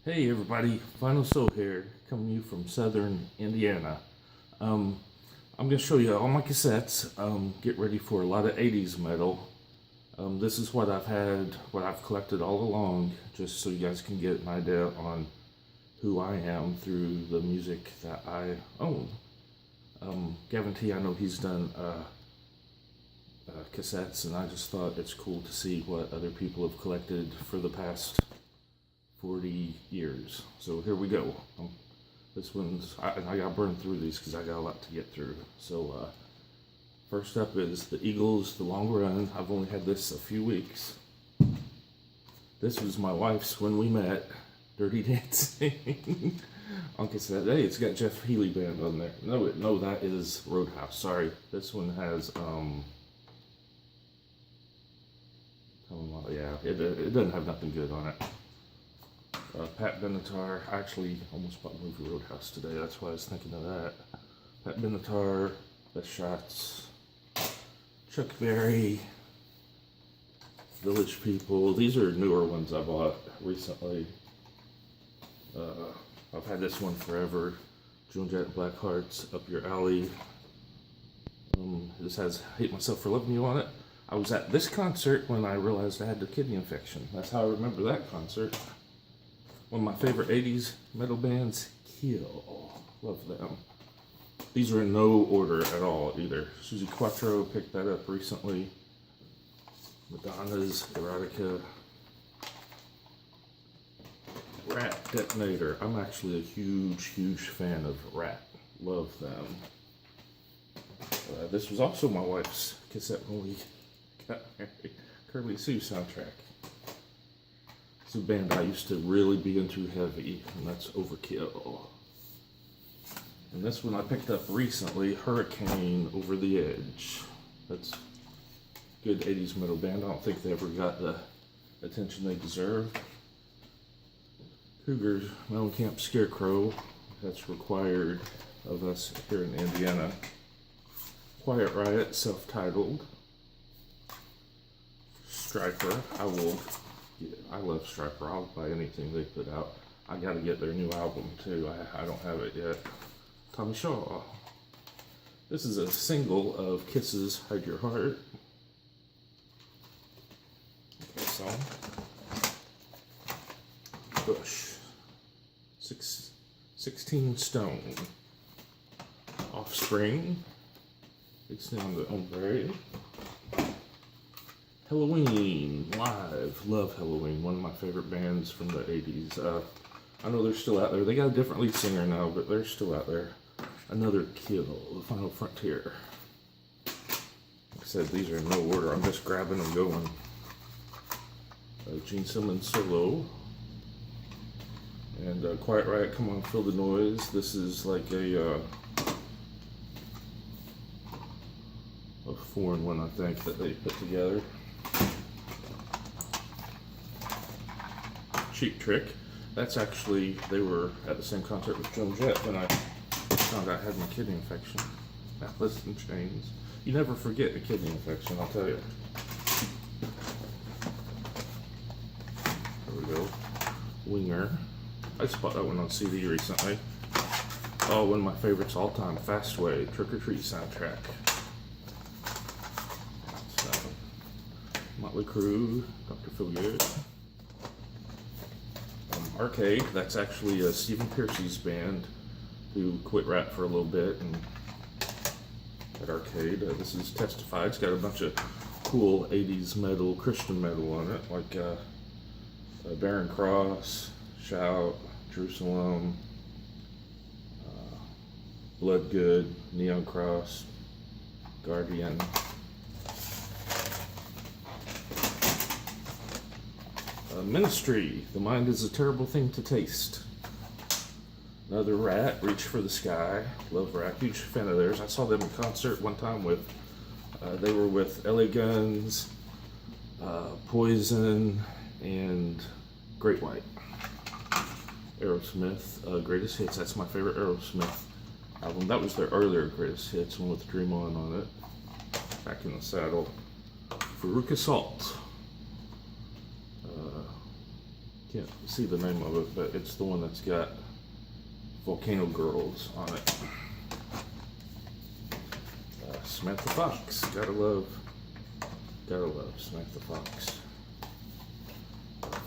Hey everybody, Final Soul here, coming to you from southern Indiana. I'm going to show you all my cassettes. Get ready for a lot of 80s metal. This is what I've collected all along, just so you guys can get an idea on who I am through the music that I own. Gavin T, I know he's done cassettes, and I just thought it's cool to see what other people have collected for the past 40 years. So here we go. This one's, I got burned through these because I got a lot to get through. So first up is the Eagles, The Long Run. I've only had this a few weeks. This was my wife's When We Met, Dirty Dancing on cassette. Hey, it's got Jeff Healey Band on there. No, that is Roadhouse. Sorry, this one has yeah, it doesn't have nothing good on it. Pat Benatar. I actually almost bought Movie Roadhouse today. That's why I was thinking of that. Pat Benatar, Best Shots, Chuck Berry, Village People. These are newer ones I bought recently. I've had this one forever. Joan Jett, Black Hearts, Up Your Alley. This has Hate Myself for Loving You on it. I was at this concert when I realized I had the kidney infection. That's how I remember that concert. One of my favorite 80s metal bands, Kill. Love them. These are in no order at all either. Suzi Quatro picked that up recently. Madonna's Erotica. Rat Detonator. I'm actually a huge fan of Rat. Love them. This was also my wife's cassette when we got married. Curly Sue soundtrack. It's a band I used to really be into heavy, and that's Overkill. And this one I picked up recently, Hurricane, Over the Edge. That's a good 80s metal band. I don't think they ever got the attention they deserved. Cougars, Mellencamp, Scarecrow. That's required of us here in Indiana. Quiet Riot, self-titled. Striper, I love Striper. I'll buy anything they put out. I gotta get their new album too. I don't have it yet. Tommy Shaw. This is a single of Kiss's Hide Your Heart. Okay, song. Bush. 16 Stone. Offspring. It's down the Ombre. Halloween, Live. Love Halloween. One of my favorite bands from the 80s. I know they're still out there. They got a different lead singer now, but they're still out there. Another Kill, The Final Frontier. Like I said, these are in no order. I'm just grabbing them going. Gene Simmons solo. And Quiet Riot, Come On, Feel the Noise. This is like a foreign one, I think, that they put together. Cheap Trick. That's actually, they were at the same concert with Joan Jett when I found out I had my kidney infection. Alice in Chains. You never forget a kidney infection, I'll tell you. There we go. Winger. I just bought that one on CD recently. Oh, one of my favorites all time, Fastway, Trick or Treat soundtrack. Motley Crue, Dr. Feelgood. Arcade, that's actually Stephen Pearcy's band, who quit rap for a little bit, and at Arcade. This is Testify. It's got a bunch of cool 80s metal, Christian metal on it, like Barren Cross, Shout, Jerusalem, Blood Good, Neon Cross, Guardian. Ministry, The Mind is a Terrible Thing to Taste. Another Rat, Reach for the Sky. Love Rat, huge fan of theirs. I saw them in concert one time with, they were with LA Guns, Poison, and Great White. Aerosmith, Greatest Hits. That's my favorite Aerosmith album. That was their earlier Greatest Hits, one with Dream On it. Back in the Saddle. Veruca Salt. can't see the name of it, but it's the one that's got Volcano Girls on it. Samantha Fox, gotta love Samantha Fox.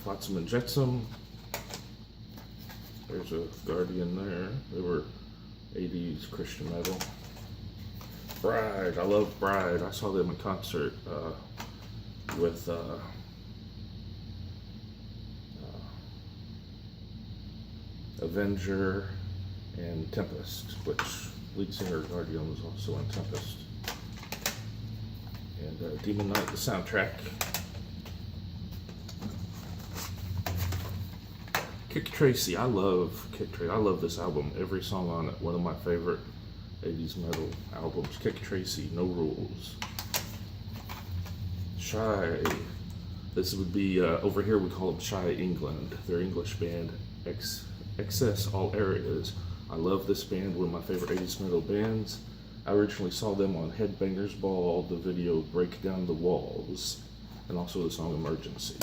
Flotsam and Jetsam. There's a Guardian there. They were 80s Christian metal. Bride, I love Bride. I saw them in concert with Avenger and Tempest, which lead singer Guardian was also in Tempest. And Demon Knight, the soundtrack. Kick Tracy, I love Kick Tracy. I love this album. Every song on it. One of my favorite 80s metal albums. Kick Tracy, No Rules. Shy. This would be, over here we call them Shy England. Their English band, Excess All Areas. I love this band, one of my favorite 80s metal bands. I originally saw them on Headbangers Ball, the video Break Down the Walls, and also the song Emergency.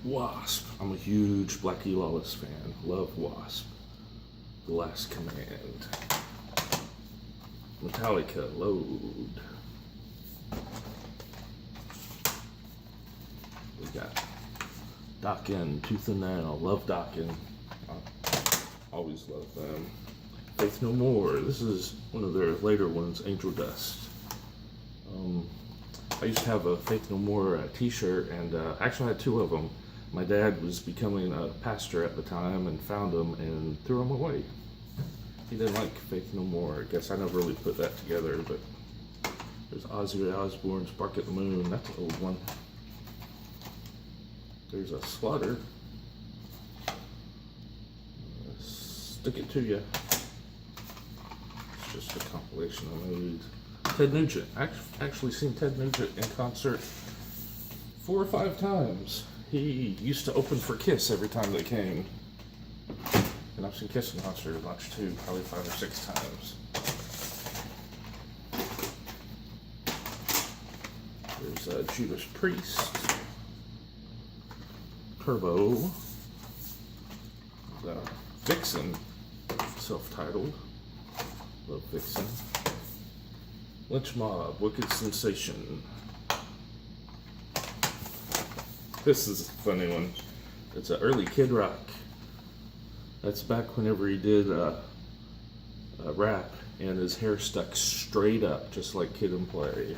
Wasp. I'm a huge Blackie Lawless fan. Love Wasp. The Last Command. Metallica, Load. We got Dokken, Tooth and Nail. Love Dokken. Always love them. Faith No More. This is one of their later ones, Angel Dust. I used to have a Faith No More t-shirt, and actually I had two of them. My dad was becoming a pastor at the time and found them and threw them away. He didn't like Faith No More. I guess I never really put that together, but there's Ozzy Osbourne's Bark at the Moon. That's an old one. There's a Slaughter. Stick It To You. It's just a compilation I made. Ted Nugent. I've actually seen Ted Nugent in concert 4 or 5 times. He used to open for Kiss every time they came. And I've seen Kiss in concert a bunch too, probably 5 or 6 times. There's Judas Priest. Turbo. Vixen, self-titled. Love Vixen. Lynch Mob, Wicked Sensation. This is a funny one. It's an early Kid Rock. That's back whenever he did rap and his hair stuck straight up, just like Kid and Play.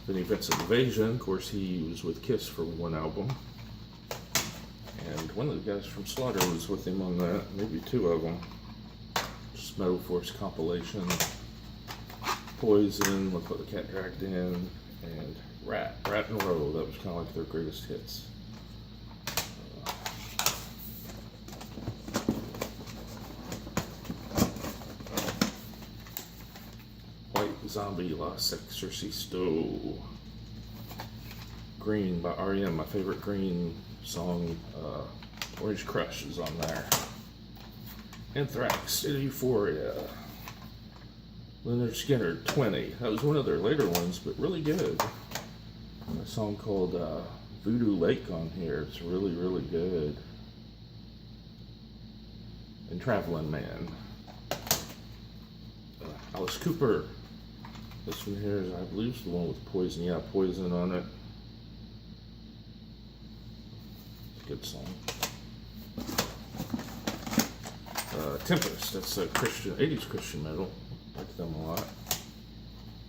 Then Vincent Invasion, of course he was with Kiss for one album. And one of the guys from Slaughter was with him on that, maybe 2 of them. Just Metal Force compilation. Poison, Look What the Cat Dragged In, and Rat and Roll. That was kind of like their greatest hits. White Zombie, Las Exorcisto. Green by R.E.M., my favorite Green song. Orange Crush is on there. Anthrax, State of Euphoria. Leonard Skinner, 20. That was one of their later ones, but really good. A song called Voodoo Lake on here. It's really, really good. And Traveling Man. Alice Cooper. This one here is, I believe, the one with Poison. Yeah, Poison on it. It's a good song. Tempest. That's a Christian, 80s Christian metal. I like them a lot.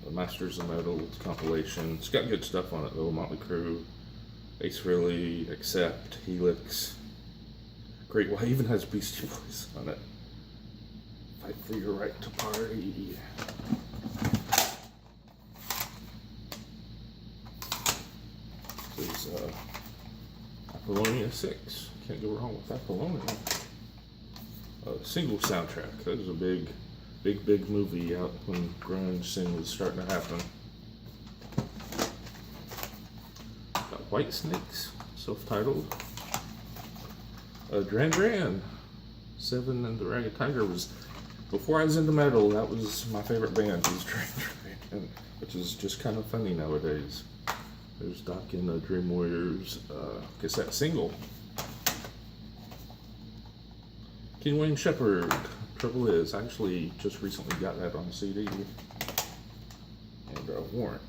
The Masters of Metal, it's compilation. It's got good stuff on it though. Motley Crue, Ace Frehley, Accept, Helix. Great. Well, it even has Beastie Boys on it. Fight for Your Right to Party. There's Apollonia 6. Can't go wrong with Apollonia. Single soundtrack. That was a big movie out when grunge scene was starting to happen. Got White Snakes, self-titled. Duran Duran, 7 and the Ragged Tiger was, before I was into metal, that was my favorite band, was Duran Duran, which is just kind of funny nowadays. There's Doc in the Dream Warriors cassette single. King Wayne Shepherd, Trouble Is. I actually just recently got that on CD. And Warrant.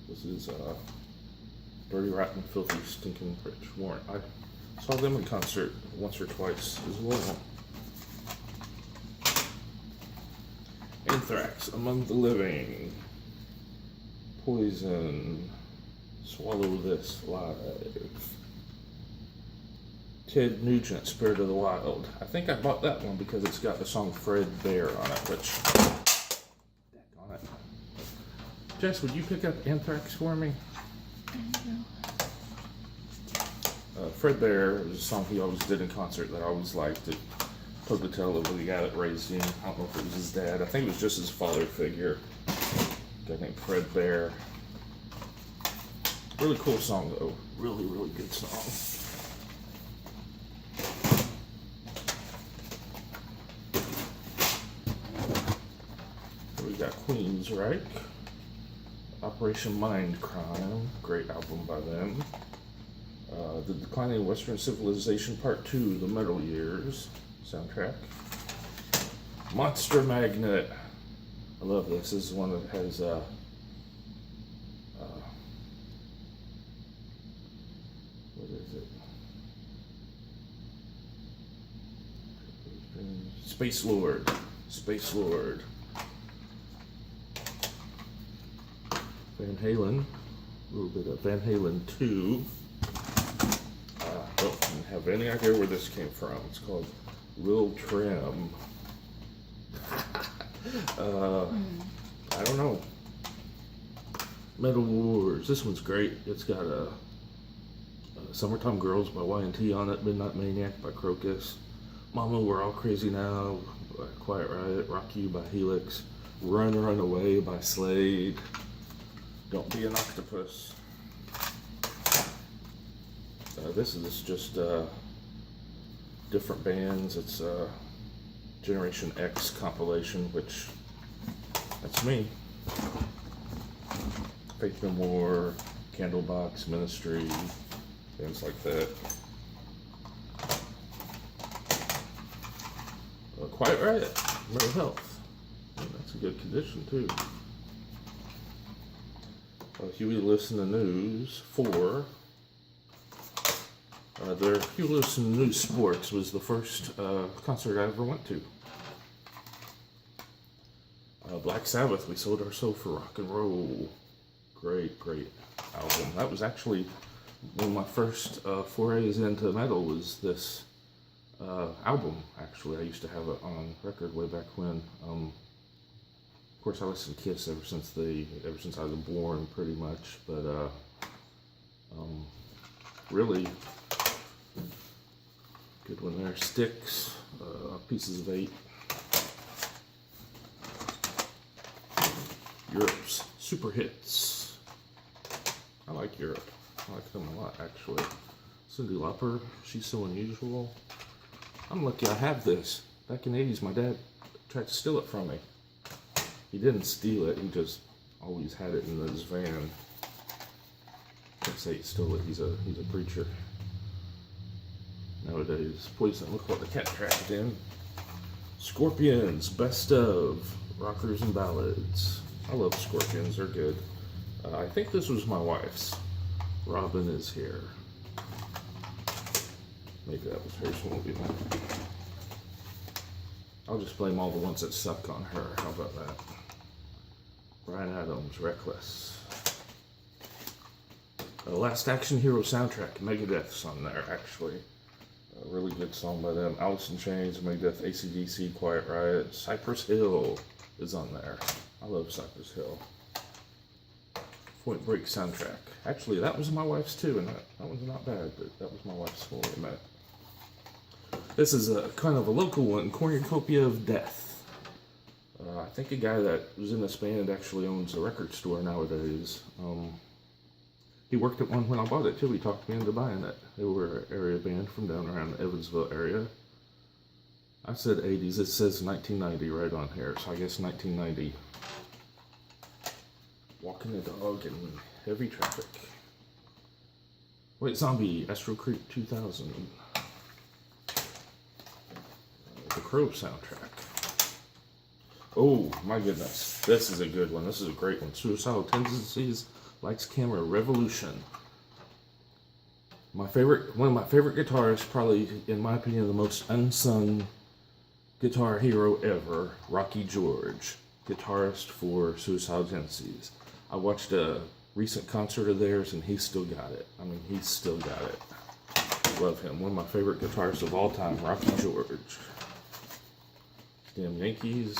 This is Dirty Rotten Filthy Stinking Rich. Warrant. I saw them in concert once or twice as well. Anthrax, Among the Living. Poison, Swallow This Live. Ted Nugent, Spirit of the Wild. I think I bought that one because it's got the song Fred Bear on it, which... on it. Jess, would you pick up Anthrax for me? Fred Bear is a song he always did in concert that I always liked. It Pocatello, the guy that raised him. I don't know if it was his dad. I think it was just his father figure. A guy named Fred Bear. Really cool song though. Really, really good song. We got Queensryche. Operation Mindcrime. Great album by them. The Declining Western Civilization Part 2, The Metal Years soundtrack. Monster Magnet. I love this. This is one that has what is it? Space Lord. Space Lord. Van Halen. A little bit of Van Halen 2. Don't have any idea where this came from. It's called Lil Trim. I don't know. Metal Wars. This one's great. It's got a Summertime Girls by Y&T on it. Midnight Maniac by Crocus. Mama, We're All Crazy Now by Quiet Riot. Rock You by Helix. Run Away by Slade. Don't Be an Octopus. This is just different bands. It's a Generation X compilation, which that's me. Faith No More, Candlebox, Ministry, bands like that. Quiet Riot, Mental Health. That's a good condition too. Huey Lewis and the News, 4. Their Huey Lewis and the News Sports was the first concert I ever went to. Black Sabbath, We Sold Our Soul for Rock and Roll. Great, great album. That was actually one of my first forays into metal was this album, actually. I used to have it on record way back when. Of course, I listened to Kiss ever since I was born, pretty much. But really good one there. Styx, Pieces of 8. Europe's Super Hits. I like Europe. I like them a lot, actually. Cyndi Lauper, She's So Unusual. I'm lucky I have this. Back in the 80s, my dad tried to steal it from me. He didn't steal it, he just always had it in his van. Can't say he stole it, he's a preacher. Nowadays, Poison, look what the cat tracked in. Scorpions, Best of, Rockers and Ballads. I love Scorpions, they're good. I think this was my wife's. Robin Is Here. Maybe that was hers, won't be mine. I'll just blame all the ones that suck on her. How about that? Bryan Adams, Reckless. Last Action Hero soundtrack, Megadeth's on there, actually. A really good song by them. Alice in Chains, Megadeth, AC/DC, Quiet Riot. Cypress Hill is on there. I love Cypress Hill. Point Break soundtrack. Actually, that was my wife's too, and that one's not bad, but that was my wife's when we met. This is a kind of a local one, Cornucopia of Death. I think a guy that was in this band actually owns a record store nowadays. He worked at one when I bought it too. He talked me into buying it. They were an area band from down around the Evansville area. I said 80s. It says 1990 right on here, so I guess 1990. Walking the Dog in Heavy Traffic. White Zombie, Astro Creep 2000. The Crow soundtrack. Oh my goodness, this is a good one. This is a great one. Suicidal Tendencies, Lights, Camera, Revolution. One of my favorite guitarists, probably in my opinion the most unsung guitar hero ever, Rocky George, guitarist for Suicidal Tendencies. I watched a recent concert of theirs and he still got it. I mean, he's still got it. Love him. One of my favorite guitarists of all time, Rocky George. Damn Yankees.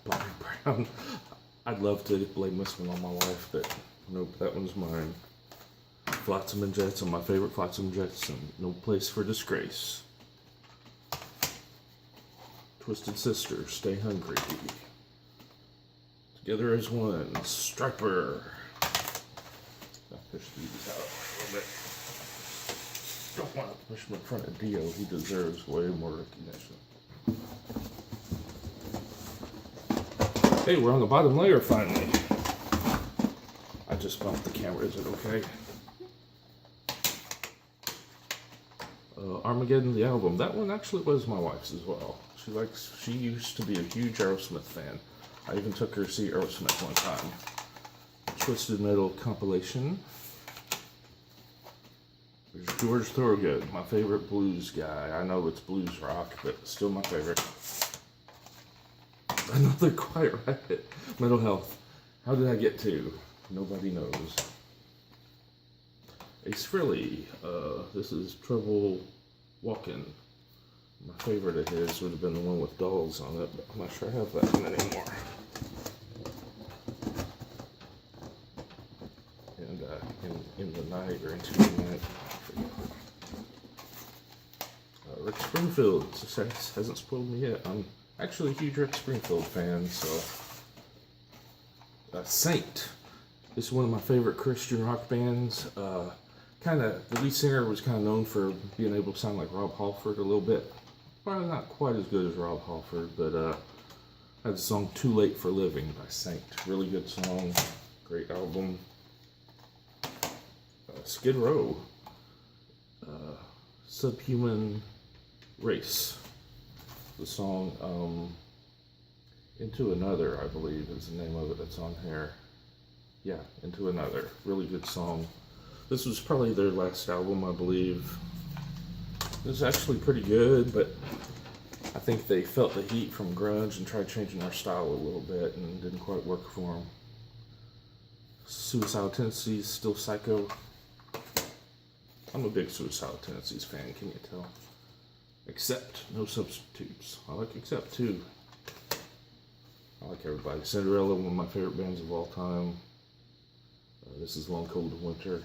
Bobby Brown. I'd love to blame this one on my wife, but nope, that one's mine. Flotsam and Jetsam, my favorite Flotsam and Jetsam. No Place for Disgrace. Twisted Sister, Stay Hungry. Together as One, Striper. I'll push these out a little bit. Don't want to push him in front of Dio. He deserves way more recognition. Hey, we're on the bottom layer finally. I just bumped the camera. Is it okay? Armageddon, the album. That one actually was my wife's as well. She used to be a huge Aerosmith fan. I even took her to see Aerosmith one time. Twisted Metal compilation. There's George Thorogood, my favorite blues guy. I know it's blues rock, but still my favorite. Another Quiet Riot. Mental Health. How did I get to? Nobody knows. Ace Frehley. This is Trouble Walking. My favorite of his would have been the one with dolls on it, but I'm not sure I have that one anymore. And in the night or into the night. Rick Springfield. Success hasn't spoiled me yet. I'm actually a huge Rick Springfield fan, so. Saint. This is one of my favorite Christian rock bands. The lead singer was kind of known for being able to sound like Rob Halford a little bit. Probably not quite as good as Rob Halford, but had the song Too Late for Living by Saint. Really good song. Great album. Skid Row. Subhuman Race. The song Into Another, I believe, is the name of it that's on here. Yeah, Into Another. Really good song. This was probably their last album, I believe. It was actually pretty good, but I think they felt the heat from grunge and tried changing their style a little bit and didn't quite work for them. Suicidal Tendencies, Still Psycho. I'm a big Suicidal Tendencies fan, can you tell? Accept, No Substitutes. I like Accept too. I like everybody. Cinderella, one of my favorite bands of all time. This is Long Cold Winter.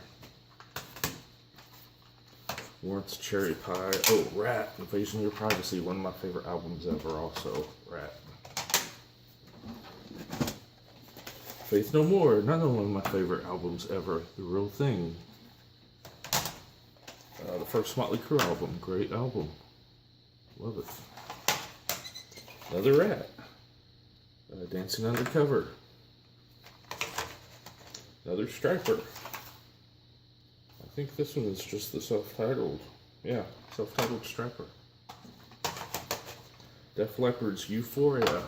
Warrant's Cherry Pie. Oh, Rat, Invasion of Your Privacy. One of my favorite albums ever also. Rat. Faith No More. Another one of my favorite albums ever. The Real Thing. The first Motley Crue album. Great album. Love it. Another Rat. Dancing Undercover. Another Striper. I think this one is just the self-titled. Yeah, self-titled Striper. Def Leppard's Euphoria.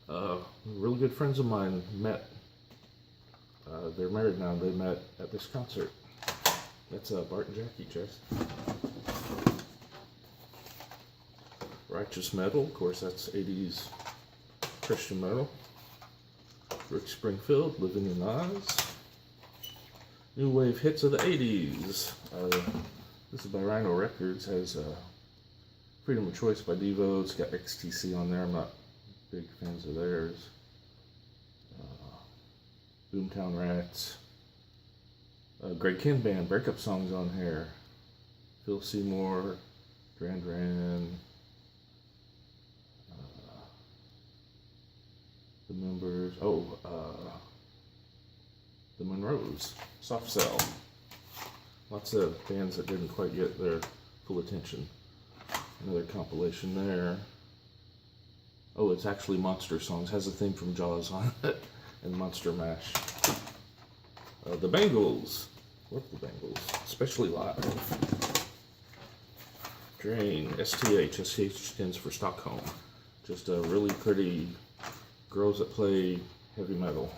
Really good friends of mine met. They're married now. They met at this concert. That's Bart and Jackie, Chase. Righteous Metal. Of course, that's 80's Christian metal. Rick Springfield, Living in Oz. New wave hits of the 80's. This is by Rhino Records. Has Freedom of Choice by Devo. It's got XTC on there. I'm not big fans of theirs. Boomtown Rats. Greg Kihn Band, breakup songs on here. Phil Seymour, Duran Duran. The members. The Monroes. Soft Cell. Lots of bands that didn't quite get their full attention. Another compilation there. Oh, it's actually Monster Songs. Has a theme from Jaws on it. And Monster Mash. The Bangles. Love the Bengals, especially live. Drain, STH. STH stands for Stockholm. Just a really pretty girls that play heavy metal.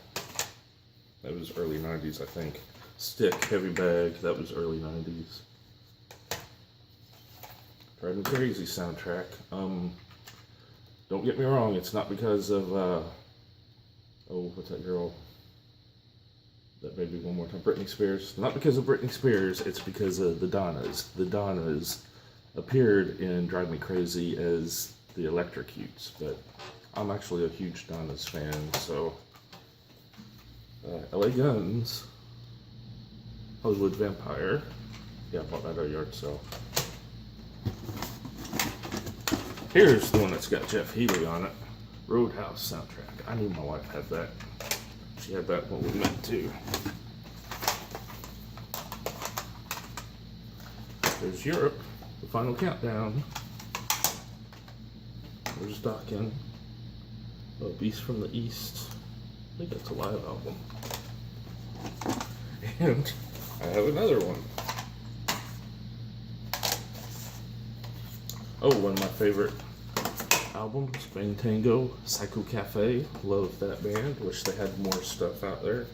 That was early 90s, I think. Stick, Heavy Bag, that was early 90s. Driving Crazy soundtrack. Don't get me wrong, it's not because of, oh, what's that girl? That maybe one more time. Britney Spears. Not because of Britney Spears, it's because of the Donnas. The Donnas appeared in Drive Me Crazy as the Electrocutes, but I'm actually a huge Donnas fan, so LA Guns, Hollywood Vampire. Yeah, I bought that at a yard sale. Here's the one that's got Jeff Healey on it. Roadhouse soundtrack. I knew my wife had that. She had that when we met too. There's Europe, the final countdown. There's Dockin. Beast from the East. I think that's a live album. And I have another one. Oh, one of my favorite albums, Bang Tango, Psycho Cafe. Love that band. Wish they had more stuff out there.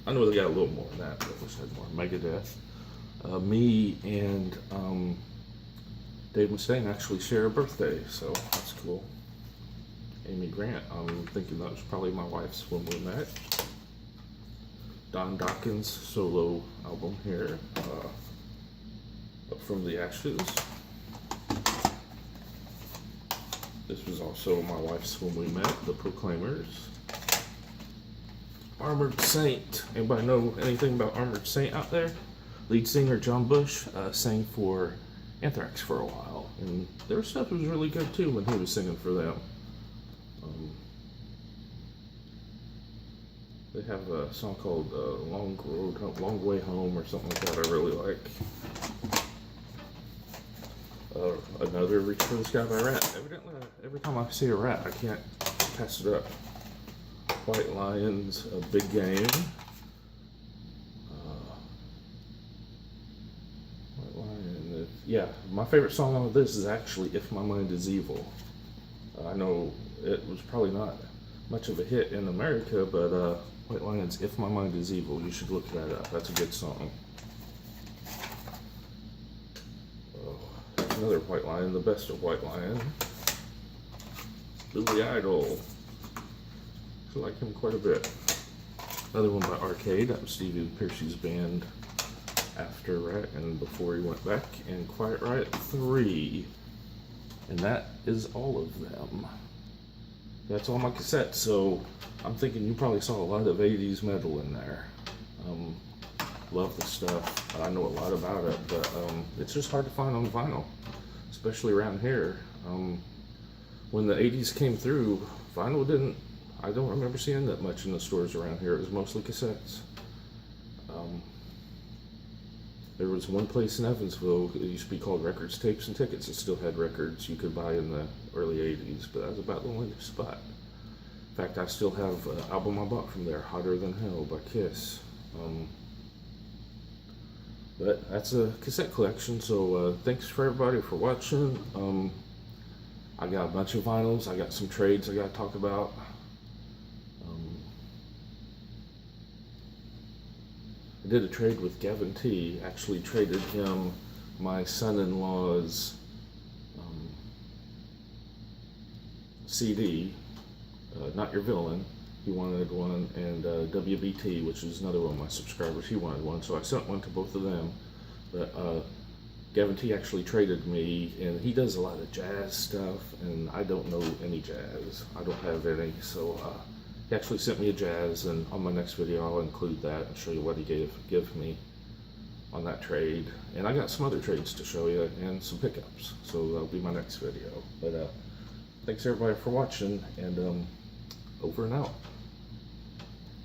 I know they got a little more than that, but wish they had more. Megadeth. Me and Dave Mustaine actually share a birthday, so that's cool. Amy Grant, I'm thinking that was probably my wife's when we met. Don Dawkins' solo album here, Up From the Ashes. This was also my wife's when we met, The Proclaimers. Armored Saint. Anybody know anything about Armored Saint out there? Lead singer John Bush sang for Anthrax for a while, and their stuff was really good too when he was singing for them. They have a song called Long Way Home or something like that I really like. Another Reach for the Sky by Rat. Evidently, every time I see a rat, I can't pass it up. White Lions, A Big Game. White Lion, yeah, my favorite song on this is actually If My Mind Is Evil. I know it was probably not much of a hit in America, but White Lions, If My Mind Is Evil, you should look that up. That's a good song. Another White Lion, the best of White Lion. Billy Idol. I like him quite a bit. Another one by Arcade. That was Stevie Piercy's band after Rat and before he went back. And Quiet Riot 3. And that is all of them. That's all my cassettes, so I'm thinking you probably saw a lot of 80s metal in there. Love the stuff. I know a lot about it, but it's just hard to find on vinyl, especially around here. When the 80s came through, vinyl I don't remember seeing that much in the stores around here. It was mostly cassettes. There was one place in Evansville, it used to be called Records, Tapes, and Tickets. It still had records you could buy in the early 80s, but that was about the only spot. In fact, I still have an album I bought from there, Hotter Than Hell by Kiss. But that's a cassette collection, so thanks for everybody for watching. I got a bunch of vinyls, I got some trades I got to talk about. I did a trade with Gavin T. Actually traded him my son-in-law's CD, Not Your Villain. He wanted one, and WBT, which is another one of my subscribers, he wanted one, so I sent one to both of them. But Gavin T actually traded me, and he does a lot of jazz stuff, and I don't know any jazz. I don't have any, so he actually sent me a jazz, and on my next video I'll include that and show you what he gave me on that trade. And I got some other trades to show you, and some pickups, so that'll be my next video. But thanks everybody for watching, and over and out.